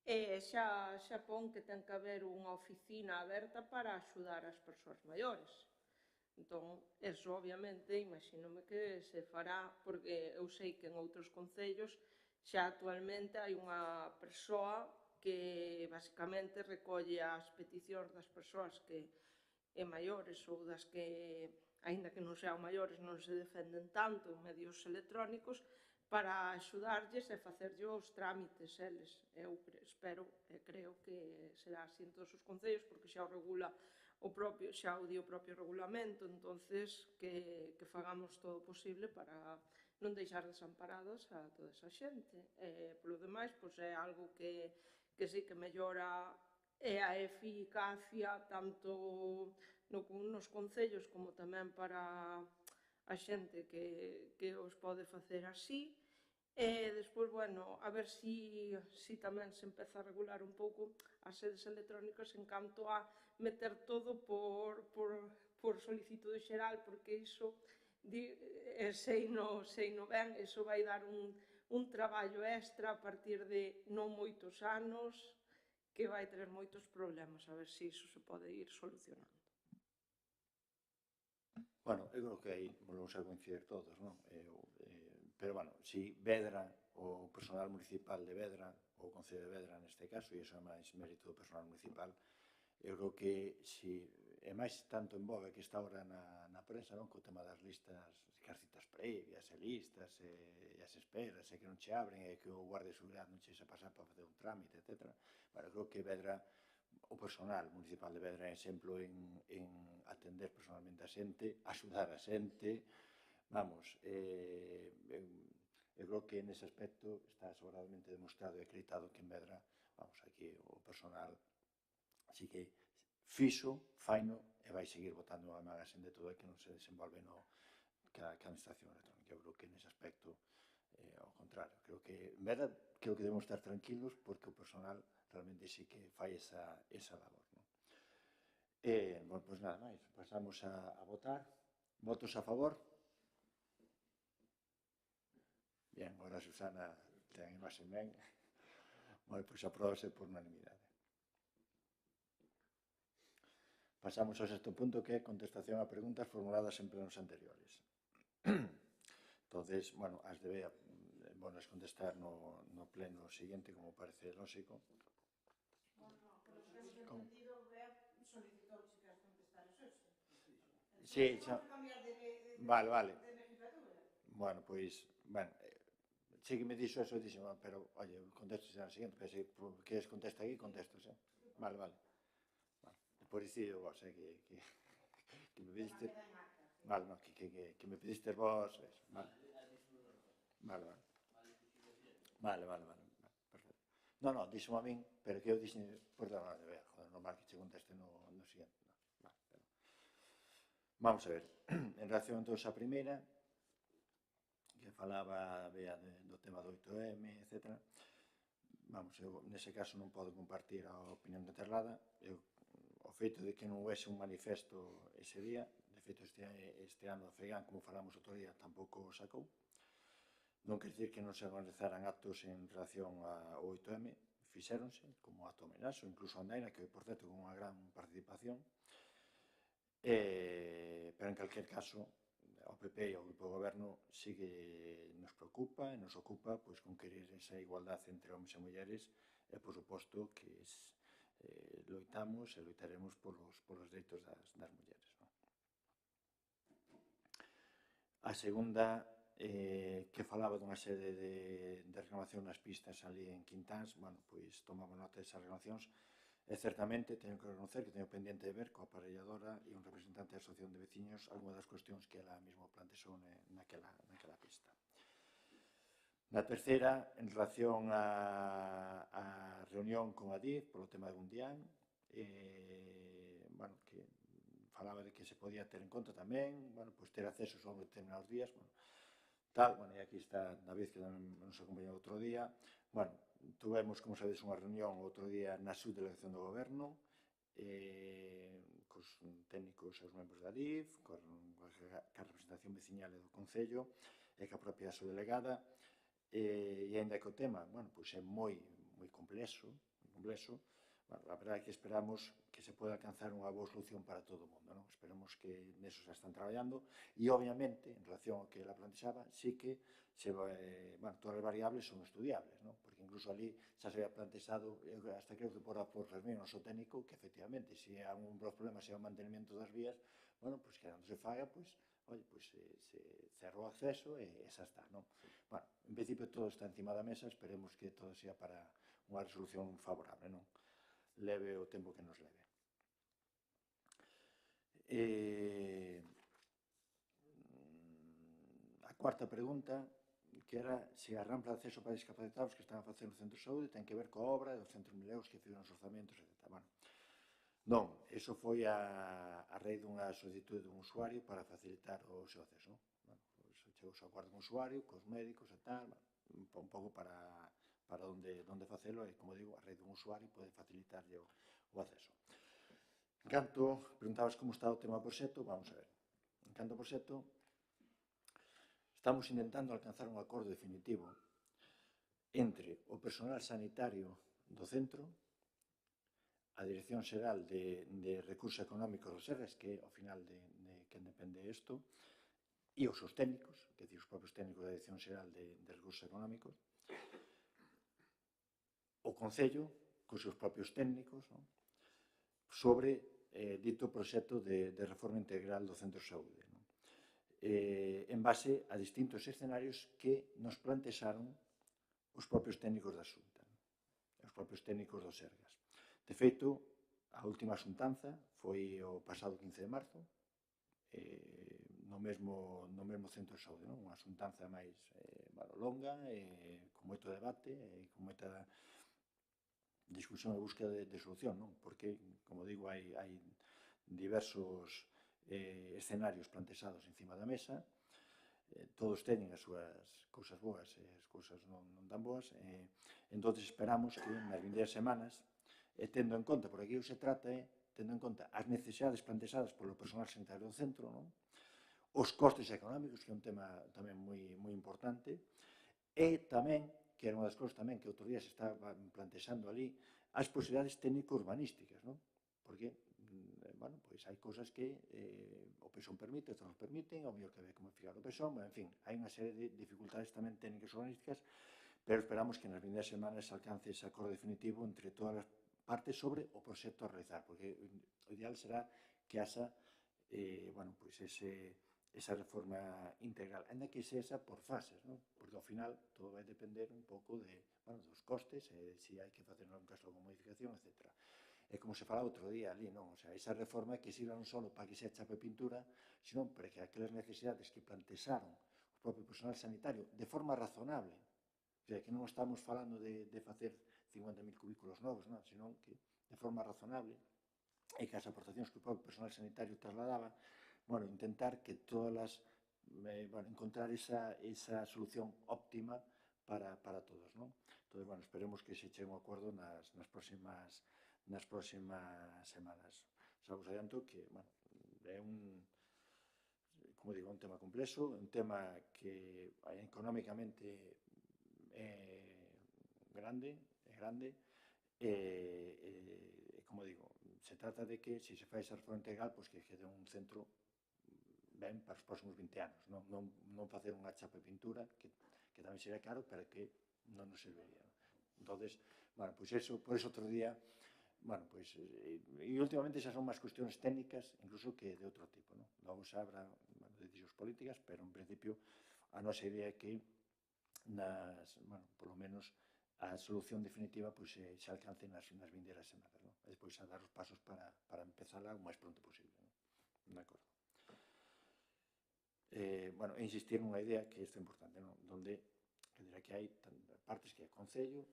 e xa pon que ten que haber unha oficina aberta para axudar as persoas maiores. Entón, eso, obviamente, imagínome que se fará, porque eu sei que en outros concellos xa actualmente hai unha persoa que, basicamente, recolle as peticións das persoas que é maiores ou das que, aínda que non sean maiores, non se defenden tanto en medios electrónicos, para axudarlles e facerlle os trámites eles. Eu espero e creo que será así en todos os concellos, porque xa o regula xa o di o propio regulamento, entonces que fagamos todo o posible para non deixar desamparados a toda esa xente. Polo demais, pois é algo que sí que mellora a eficacia tanto nos concellos como tamén para a xente que os pode facer así. E despois, bueno, a ver si tamén se empeza a regular un pouco as sedes electrónicas en canto a meter todo por solicitude xeral, porque iso, sei no ben, iso vai dar un traballo extra a partir de non moitos anos, que vai ter moitos problemas, a ver se iso se pode ir solucionando. Bueno, eu creo que aí volvemos a coincidir todos, non? Pero, bueno, si Vedra, o personal municipal de Vedra, ou o Concello de Vedra neste caso, e iso é máis mérito do personal municipal, eu creo que si é máis tanto en boga que está ahora na prensa, non? Co tema das listas, que as citas previas e listas e as esperas e que non che abren e que o guardia de seguridade non che xa pasar para facer un trámite, etc. Bueno, creo que Vedra, o personal municipal de Vedra é exemplo en atender personalmente a xente, axudar a xente, vamos, eu creo que nese aspecto está sobradamente demostrado e acreditado que en Vedra, vamos, aquí o personal así que fixo, faino e vai seguir botando a maga de todo e que non se desenvolve ca administración electrónica. Eu creo que nese aspecto, ao contrario, creo que en Vedra creo que debemos estar tranquilos porque o personal realmente sí que fai esa labor, non? Bueno, pois nada máis, pasamos a votar. Votos a favor? Bien, agora Susana ten a imaxe ben. Bueno, pois apróbase por unanimidade. Pasamos ao sexto punto, que é contestación a preguntas formuladas en plenos anteriores. Entonces, bueno, as debe bonas contestar no pleno siguiente, como parece lógico. Sí, xa... Vale. Bueno, pois, sí que me dixo eso, dixo, pero, oye, contesto xa na seguinte, pero se queres contesta aquí, contesto, xa. Vale. Por dicir vos, que me pediste... Vale, no, que me pediste vos, vale. Perfecto. No, dixo a min, pero que eu dixo, por da hora de ver, joder, normal que che conteste no siguiente. Vamos a ver, en relación entón a primeira, que falaba Bea do tema do 8M, etc. Vamos, eu nese caso non podo compartir a opinión de Terlada. O feito de que non hoese un manifesto ese día, de feito este ano a Fegan, como falamos outro día, tampouco o sacou. Non quer dizer que non se organizaran actos en relación ao 8M, fixéronse como acto homenaxe, incluso a Andaina, que por certo con unha gran participación. Pero en calquer caso, ao PP e ao Grupo de Goberno sí que nos preocupa e nos ocupa pois, con querer esa igualdade entre homens e mulleres e, por suposto, que loitamos e loitaremos polos dereitos das mulleres. Non? A segunda, que falaba dunha serie de reclamación nas pistas ali en Quintáns, bueno, pois tomamos nota desas reclamacións. E certamente teño que reconocer que teño pendiente de ver coa aparelladora e un representante da Asociación de Veciños algunha das cuestións que ela mesmo plantexou naquela pista. Na terceira, en relación a reunión con a DIF polo tema de Gundián, bueno, que falaba de que se podía ter en conta tamén, bueno, pois ter acceso sobre determinados días, bueno, tal, bueno, e aquí está David, que nos acompañou outro día, bueno, tuvemos, como sabedes, unha reunión outro día na subdelegación do Goberno cos técnicos e os membros da DIF, coa representación veciñal e do Concello e ca propia subdelegada e ainda que o tema, bueno, pois é moi complexo, bueno, a verdade é que esperamos que se poda alcanzar unha boa solución para todo o mundo, non? Esperamos que neso se están traballando e, obviamente, en relación ao que ela plantexaba, sí que bueno, todas as variables son estudiables, non? Porque incluso ali xa se había plantexado, hasta creo que por reunir o noso técnico, que efectivamente, se hai un dos problemas é o mantenimiento das vías, bueno, pois que non se faga, pois, oye, pois se cerra o acceso e xa está, non? Bueno, en principio todo está encima da mesa, esperemos que todo sea para unha resolución favorable, non? Leve o tempo que nos leve. A cuarta pregunta, que era se a rampla de acceso para discapacitados que estaban a facer no centro de saúde ten que ver coa obra dos 100.000 euros que fizeron os orzamentos, etc. Bueno, non, eso foi a raíz dunha solicitude dun usuario para facilitar o seu acceso. Bueno, pois chegou ao acordo con o usuario, cos médicos e tal, un pouco para onde facelo e, como digo, a raíz dun usuario pode facilitarlle o acceso. En canto, preguntabas como está o tema do proxecto, vamos a ver. En canto ao proxecto, estamos intentando alcanzar un acordo definitivo entre o personal sanitario do centro, a Dirección Xeral de Recursos Económicos do Sergas, que ao final de quen depende isto, e os seus técnicos, que dicir, os propios técnicos da Dirección Xeral de Recursos Económicos, o Concello, cos seus propios técnicos, non? Sobre dito proxecto de reforma integral do centro de saúde, non? En base a distintos escenarios que nos plantexaron os propios técnicos da Xunta, os propios técnicos do Sergas. De feito, a última xuntanza foi o pasado 15 de marzo, no mesmo centro de saúde, non? Unha xuntanza máis longa, con moito debate, con moita discusión e búsqueda de solución, non? Porque, como digo, hai diversos escenarios plantexados encima da mesa, todos teñen as súas cousas boas e as cousas non tan boas, entón esperamos que nas vindeiras semanas, tendo en conta, por aquí se trata, tendo en conta as necesidades plantexadas polo personal sanitario do centro, non? Os costes económicos, que é un tema tamén moi importante, e tamén, que era unha das cousas tamén que outro día se estaba plantexando ali, as posibilidades técnico-urbanísticas, non? Porque, bueno, pois hai cousas que o PESON permite, outras non permiten, o mellor que ve como fijar o PESON, en fin, hai unha serie de dificultades tamén técnicas urbanísticas, pero esperamos que nas vindeiras semanas se alcance ese acordo definitivo entre todas as partes sobre o proxecto a realizar, porque o ideal será que haxa, bueno, pois esa reforma integral, ainda que sexa por fases, non? Porque ao final todo vai depender un pouco dos costes, se hai que facer un caso de modificación, etc. E como se falaba outro día ali, non? O sea, esa reforma que sirva non só para que se chape pintura, sino para que aquelas necesidades que plantexaron o propio personal sanitario de forma razonable, o sea, que non estamos falando de facer 50.000 cubículos novos, non? Sino que de forma razonable e que as aportacións que o propio personal sanitario trasladaba bueno, intentar que todas las, bueno, encontrar esa solución óptima para todos, non? Entón, bueno, esperemos que se chegue un acordo nas próximas semanas. Xa vos adianto que, bueno, é como digo, un tema complexo, un tema que económicamente é grande, e como digo, se trata de que, se fai esa reforma integral, pois que quede un centro ben para os próximos 20 anos, non facer unha chapa e pintura, que tamén sería caro, pero que non nos serviría. Entonces, bueno, pois eso, por eso outro día, bueno, pois, e últimamente xa son máis cuestións técnicas, incluso que de outro tipo, non? Logo xa habrá, bueno, decisións políticas, pero en principio a nosa idea é que bueno, polo menos a solución definitiva pois se alcance nas vindeiras semanas, non? E despois a dar os pasos para empezarla o máis pronto posible, non? De acordo. Bueno, insistir nunha idea que isto é importante, non? Donde, que dirá que hai partes que é Concello,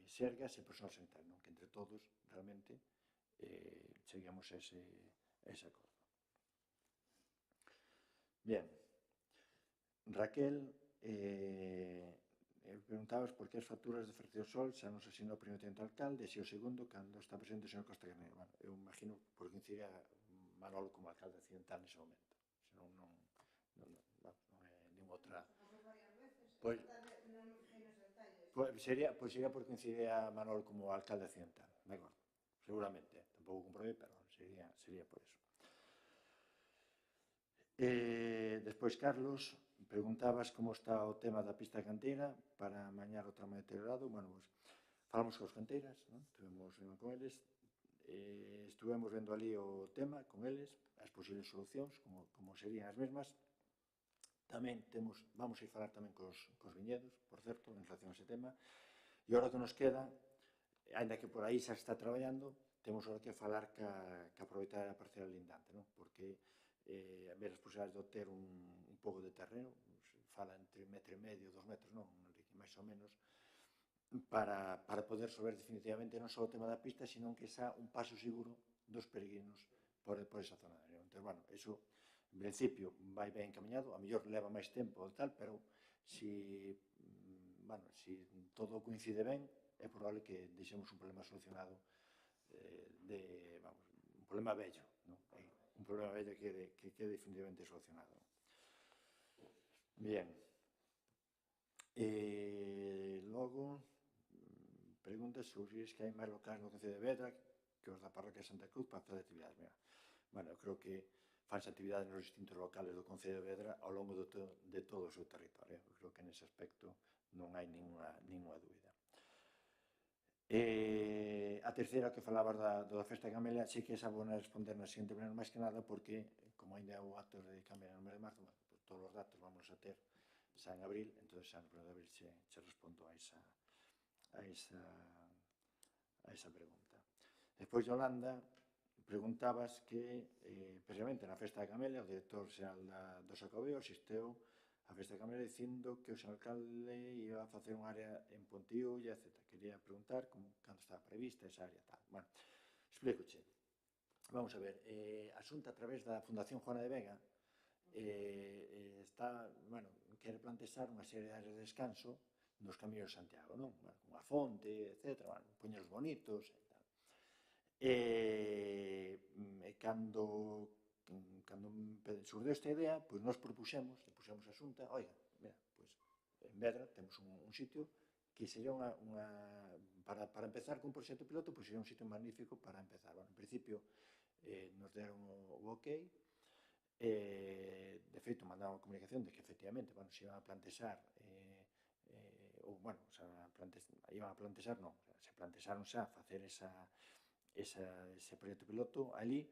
Sergas e personal sanitario, non? Que entre todos, realmente, cheguemos a ese acordo. Bien. Raquel, preguntabas por que as facturas de Fercio Sol xa non se asinou o primeiro teniente alcalde e se o segundo cando está presente o señor Costa Carneiro. Bueno, eu imagino por que incidiría Manolo como alcalde accidental nese momento. Senón non é nin outra... Pois sería por que incidiría Manolo como alcalde accidental, de acordo. Seguramente, tampouco comprobei, pero sería por eso. Despois, Carlos, preguntabas como está o tema da pista canteira para amañar o tramo deteriorado. Bueno, pues, falamos cos canteiras, non? Estuvemos con eles, estuvemos vendo ali o tema con eles, as posibles solucións, como serían as mesmas. Tamén vamos a ir falar tamén cos viñedos, por certo, en relación a ese tema. E agora que nos queda, ainda que por aí xa está traballando, temos agora que falar ca aproveitar a parcela lindante, non? Porque a ver as posibilidades de obter un pouco de terreno, fala entre 1,5 metros, 2 metros, non, máis ou menos, para poder resolver definitivamente non só o tema da pista, sino que xa un paso seguro dos peregrinos por esa zona. Entón, bueno, eso, en principio, vai ben encaminhado, a mellor leva máis tempo e tal, pero si todo coincide ben, é probable que deixemos un problema solucionado un problema vello, non? Un problema vello que quede definitivamente solucionado. Bien. Logo, preguntas sobre que hai máis locais no Concello de Vedra que os da parroquia Santa Cruz para facer actividades. Bueno, eu creo que fanse actividades nos distintos locales do Concello de Vedra ao longo de todo o seu territorio. Eu creo que nese aspecto non hai ninguna dúbida. A terceira que falabas da festa de Camelia, sí que esa vou responder na seguinte maneira, máis que nada porque, como ainda é o acto de Camelia no mes de marzo, pues, todos os datos vamos a ter xa en abril, entón xa no mes de abril se respondo a esa pregunta. Despois, Yolanda, preguntabas que, precisamente na festa de Camelia, o director xeral do Xacobeo asisteu a festa de Camelia dicindo que o señor alcalde iba a facer unha área en Pontiulla, etc. Quería preguntar cando estaba prevista esa área tal. Bueno, explícoche. Vamos a ver, a Xunta a través da Fundación Juana de Vega quere plantexar unha serie de áreas de descanso nos camiños de Santiago, non? Bueno, unha fonte, etc. Bueno, poñelos bonitos e tal. E cando xurdeu esta idea, pois nos propuxemos a Xunta, oiga, mira, pois en Vedra temos un sitio que sería para empezar con un proxecto piloto, pois sería un sitio magnífico para empezar. Bueno, en principio nos deron o ok, de feito mandaron a comunicación de que efectivamente, bueno, se iban a plantexar se plantexaron xa facer ese proxecto piloto ali,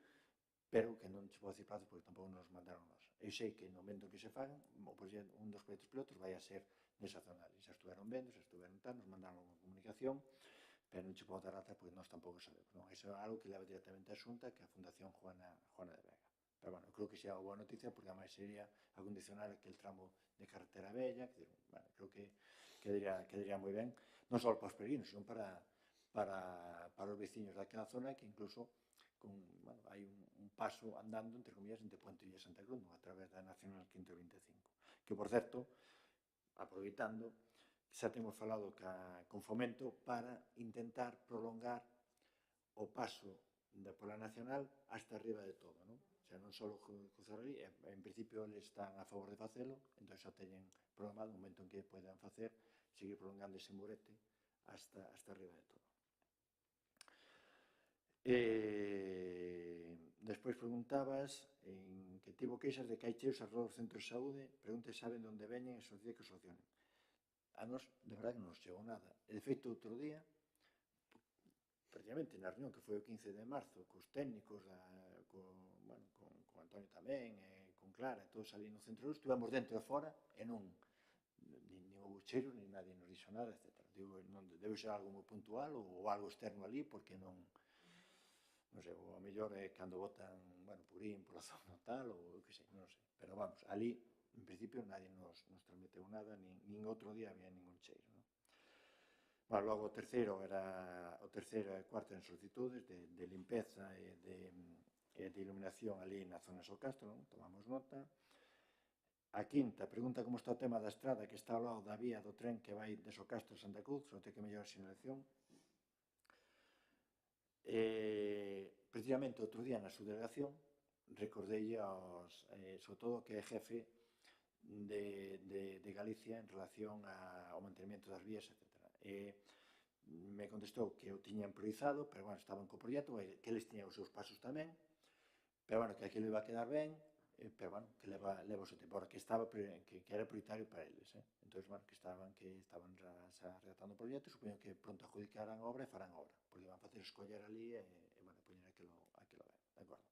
pero que non se pode dicir plazos porque tampouco nos mandaron nós. Eu sei que no momento que se fagan, un dos proxectos pilotos vai a ser nesa zona ali. Xa estuveron vendo, xa estuveron tal, nos mandaron unha comunicación, pero non se pode dar data porque nós tampouco sabemos. Non? Iso é algo que leva directamente a Xunta, que é a Fundación Juana de Vega. Pero, bueno, creo que xa é unha boa noticia porque ademais sería a condicionar aquel tramo de carretera bella, que, bueno, creo que quedaría moi ben, non só para os peregrinos, sino para os veciños daquela zona que incluso bueno, hai un paso andando, entre comillas, entre Puente e Santa Cruz, a través da Nacional 525. Que, por certo, aproveitando, xa temos falado con Fomento para intentar prolongar o paso pola Nacional hasta arriba de todo, non? O sea, non só cruzar ali, en principio eles están a favor de facelo, entón xa teñen programado un momento en que poden facer, seguir prolongando ese murete hasta arriba de todo. Despois preguntabas en que tivo queixas de que hai cheos alrededor dos centros de saúde, pregunte se saben de onde veñen e solicite que solucionen. A nos, de verdade, que non nos chegou nada. E, de feito, outro día, precisamente na reunión que foi o 15 de marzo, cos técnicos, bueno, con Antonio tamén, con Clara, todos ali no centro de luz, estivemos dentro e fora, e non houve cheiro, nin nadie nos dixo nada, etc. Digo, non debe ser algo moi puntual ou algo externo ali, porque non sei, ou a mellor é cando botan, bueno, purín pola zona tal, ou que sei, non sei. Pero vamos, ali, en principio, nadie nos transmeteu nada, nin outro día había ningún cheiro, non? Bueno, logo o terceiro e cuarto en solicitudes de limpeza e de iluminación ali na zona do Castro, non? Tomamos nota. A quinta, pregunta como está o tema da estrada que está ao lado da vía do tren que vai de Socastro a Santa Cruz, só ten que mellorar a sinalización. Precisamente outro día na subdelegación recordei sobre todo que é jefe de Galicia en relación ao mantenimento das vías, etc. Me contestou que o tiñan priorizado, pero bueno, estaban co proxecto, que eles tiñan os seus pasos tamén, pero bueno, que aquilo iba a quedar ben, pero bueno, que leva o seu tempo, que era prioritario para eles. Entón, bueno, que estaban xa redactando o proxecto, supoño que pronto adjudicarán a obra e farán obra, porque van facer escoller ali e, bueno, poñer aquilo ben, de acordo.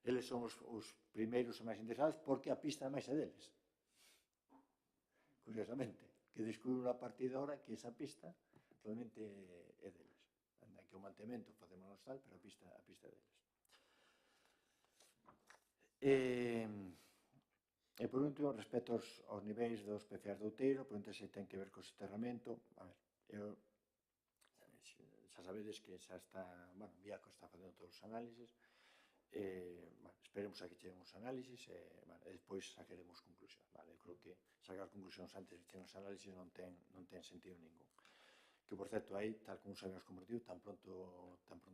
Eles son os primeiros e máis interesados porque a pista máis é deles. Curiosamente, que descubriu a partir de ahora que esa pista realmente é deles. Anda que o mantemento facemos nos tal, pero a pista é deles. E por último, respecto aos niveis dos PCAs de Outeiro, pregunta se ten que ver co soterramento. A ver, xa sabedes que xa está, bueno, Viaco está facendo todos os análisis, bueno, esperemos a que cheguen os análisis e despois sacaremos conclusións. Eu creo que sacar conclusións antes de que cheguen os análisis non ten sentido ningún. Que, por certo, aí, tal como sabemos convertido, tan pronto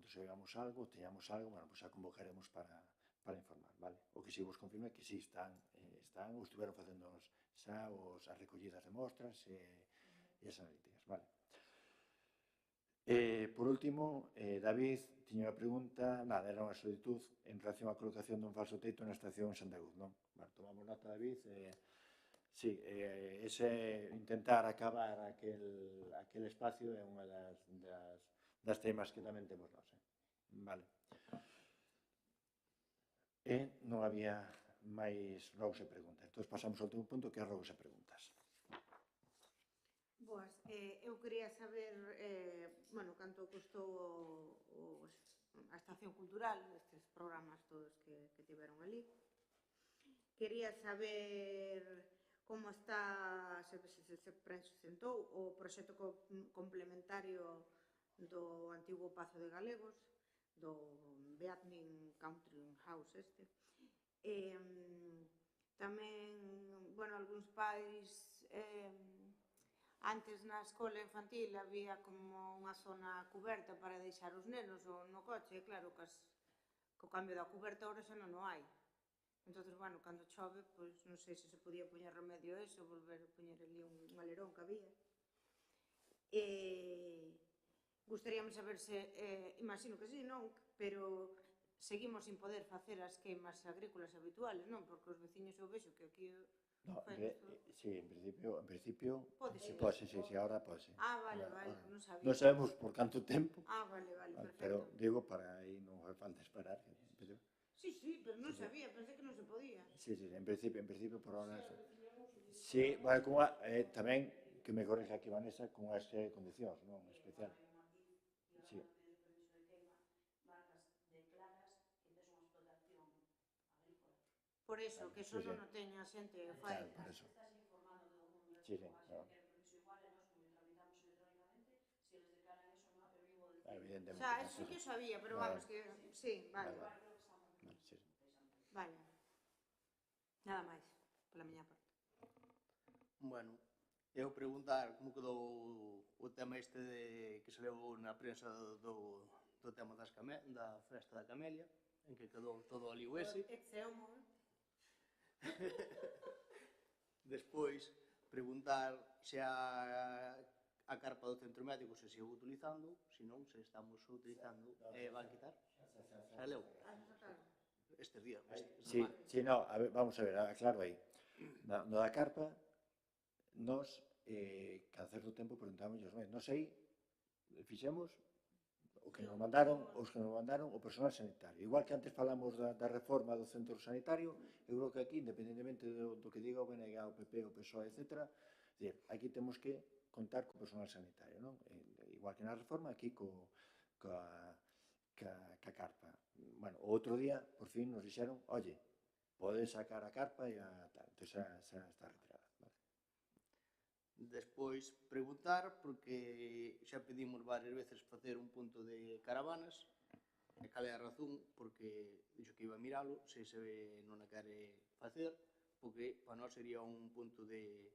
chegamos algo, teñamos algo, bueno, pois xa convocaremos para informar, vale? O que si vos confirme que si están, ou estiveron facendo xa as recollidas de mostras e as analíticas, vale? Por último, David tiña unha pregunta, nada, era unha solicitud en relación á colocación dun falso teito na estación en Santa Cruz, non? Vale, tomamos nota, David, sí, ese intentar acabar aquel espacio é unha das temas que tamén temos nós, vale? E non había máis rogos e preguntas. Entón, pasamos ao último punto, que é rogos e preguntas. Boas, eu quería saber, bueno, canto custou a estación cultural, estes programas todos que tiveron ali. Quería saber como está, se presentou o proxecto complementario do antigo Pazo de Galegos, do Beatnik Country House este. Tamén, bueno, algúns pais, antes na escola infantil había como unha zona cuberta para deixar os nenos no coche, e claro, co cambio da cuberta ahora xa non o hai. Entón, bueno, cando chove, pois non sei se podía poñer remedio a eso, volver a poñer ali un alerón que había. Gustaríamos saber se, imagino que sí, non? Pero seguimos sin poder facer as queimas agrícolas habituales, non? Porque os veciños eu vexo que aquí... Sí, en principio... Pode ser. Sí, ahora pode ser. Vale, non sabía. Non sabemos por canto tempo. Vale, perfecto. Pero, digo, para aí non fai falta esperar. Sí, pero non sabía, pensei que non se podía. Sí, en principio por ahora... Sí, tamén, que me corrija aquí, Vanessa, con as condicións, non? Especial. Sí. Por eso, que eso non o teña a xente o fai. Claro, por eso. Sí, claro. Evidentemente. Xa, eso sí que o sabía, pero Vale. vamos, que sí, vale. Vale, sí. Vale. Nada máis, pola miña parte. Bueno, eu preguntar como quedou o tema este que se leu na prensa do tema da festa da Camelia, en que quedou todo ali o ese. Exceumo, Despois, preguntar se a carpa do centro médico se sigue utilizando, se non, se estamos utilizando, van quitar. Xa leu estes días. Sí, no, a ver, vamos a ver, aclaro aí. No da carpa, nos, cada certo tempo preguntámoslle aos médicos, nos aí fixemos os que nos mandaron o personal sanitario. Igual que antes falamos da reforma do centro sanitario, eu creo que aquí, independentemente do que diga o BNG, o PP, o PSOE, etc., aquí temos que contar co personal sanitario, non? Igual que na reforma, aquí ca carpa. Bueno, o outro día, por fin, nos dixeron, oye, podes sacar a carpa e a tal. Entón, xa está retirada. Despois preguntar, porque xa pedimos varias veces facer un punto de caravanas, e cal é a razón, porque dixo que iba a miralo, se non a quere facer, porque para nós sería un punto de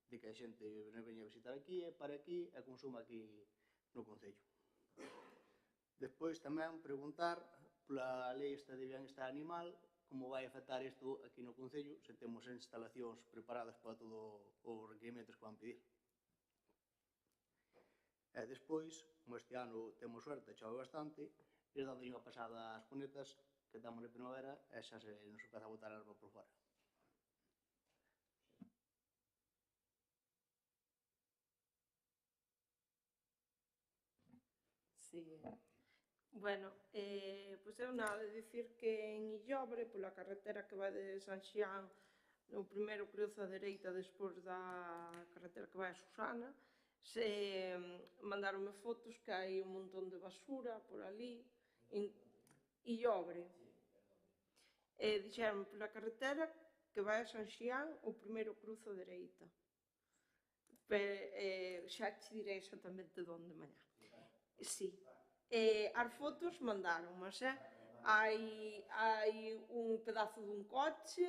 que a xente non veña a visitar aquí, e para aquí, e consuma aquí no Concello. Despois tamén preguntar pola lei esta de bienestar animal, como vai afectar isto aquí no Concello, se temos instalacións preparadas para todos os requerimentos que van pedir. E despois, como este ano temos suerte, chove bastante, e dando unha pasada ás cunetas, que estamos na primavera, e xa se nos empeza a botar a erva por fora. Sí. Bueno, pois eu nada, dicir que en Illobre, pola carretera que vai de San Xián, o primeiro cruzo a dereita despois da carretera que vai a Susana, se mandaronme fotos que hai un montón de basura por ali, en Illobre. Dixeron pola carretera que vai a San Xián, o primeiro cruzo a dereita. Xa te direi exactamente onde mañá. Sí. As fotos mandaron, mas hai un pedazo dun coche,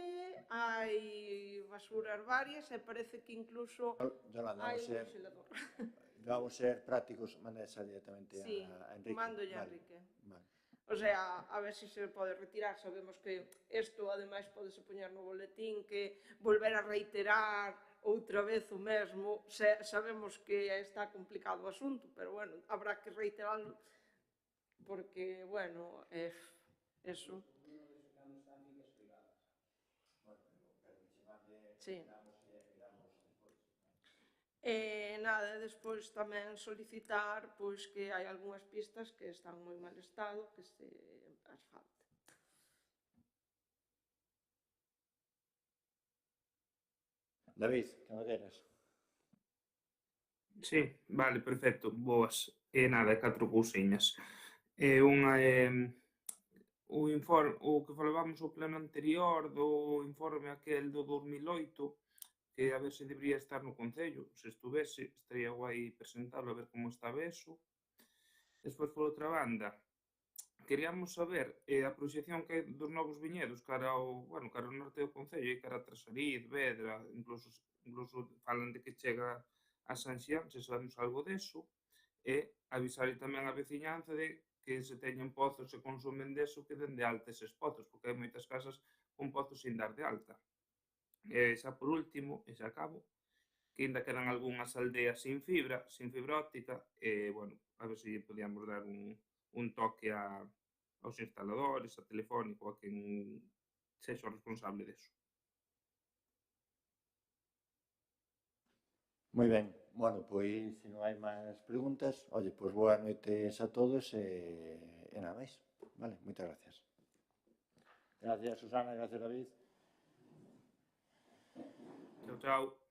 hai basuras varias e parece que incluso hai un congelador. Vamos ser prácticos, manda esa directamente a Enrique. Mandolle a Enrique. Vale. O sea, a ver se pode retirar. Sabemos que isto, ademais, podese poñer no boletín, que volver a reiterar outra vez o mesmo. Sabemos que está complicado o asunto, pero, bueno, habrá que reiterarlo, porque, bueno, eso. Sí. Nada, despois tamén solicitar pois que hai algunhas pistas que están en moi mal estado, que se asfalte. David, cando queras. Sí, vale, perfecto, boas. Nada, 4 cousiñas. Unha o que falábamos o pleno anterior do informe aquel do 2008, que a ver se debería estar no Concello, se estuvese, estaría guai presentarlo, a ver como estaba eso. Despois, por outra banda, queríamos saber a proxección que dos novos viñedos cara ao norte do Concello e cara a Trasariz, Vedra, incluso falan de que chega a San Xián, se sabemos algo deso, e avisar tamén a veciñanza de que se teñen pozos e consumen deso que den de alta eses pozos, porque hai moitas casas con pozos sin dar de alta. E xa por último, e xa acabo, que ainda quedan algunhas aldeas sin fibra óptica, e, bueno, a ver se podíamos dar un toque aos instaladores, a Telefónico, a quen sexa o responsable deso. Moi ben, bueno, pois se non hai máis preguntas, oye, pois boas noites a todos e nada máis, vale, moitas gracias. Gracias, Susana, gracias, David. Chao, chao.